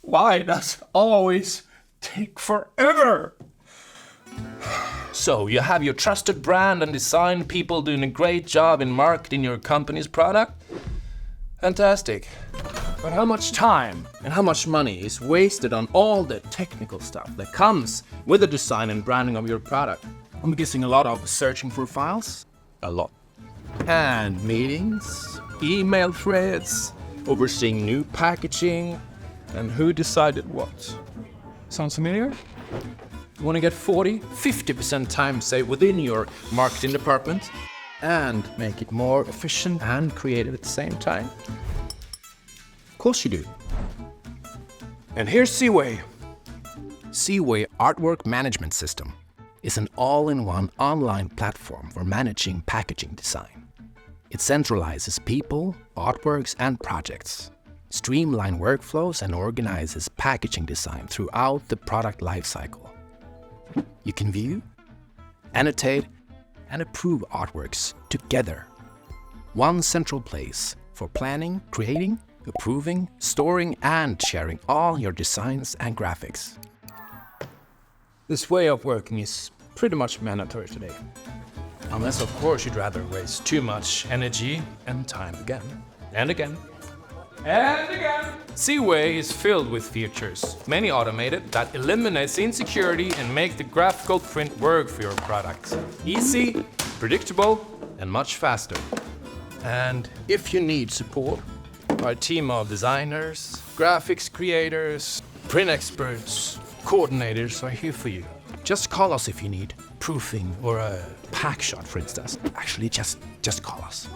Why does it always take forever? So, you have your trusted brand and design people doing a great job in marketing your company's product? Fantastic. But how much time and how much money is wasted on all the technical stuff that comes with the design and branding of your product? I'm guessing a lot of searching for files. A lot. And meetings, email threads, overseeing new packaging, and who decided what. Sounds familiar? You want to get 40-50% time saved within your marketing department and make it more efficient and creative at the same time? Of course you do. And here's Cway. Cway Artwork Management System is an all-in-one online platform for managing packaging design. It centralizes people, artworks, and projects, streamline workflows, and organizes packaging design throughout the product lifecycle. You can view, annotate, and approve artworks together. One central place for planning, creating, approving, storing, and sharing all your designs and graphics. This way of working is pretty much mandatory today. Unless, of course, you'd rather waste too much energy and time again and again. And again! Cway is filled with features, many automated, that eliminates insecurity and make the graphical print work for your product. Easy, predictable, and much faster. And if you need support, our team of designers, graphics creators, print experts, coordinators are here for you. Just call us if you need proofing or a pack shot, for instance. Actually, just call us.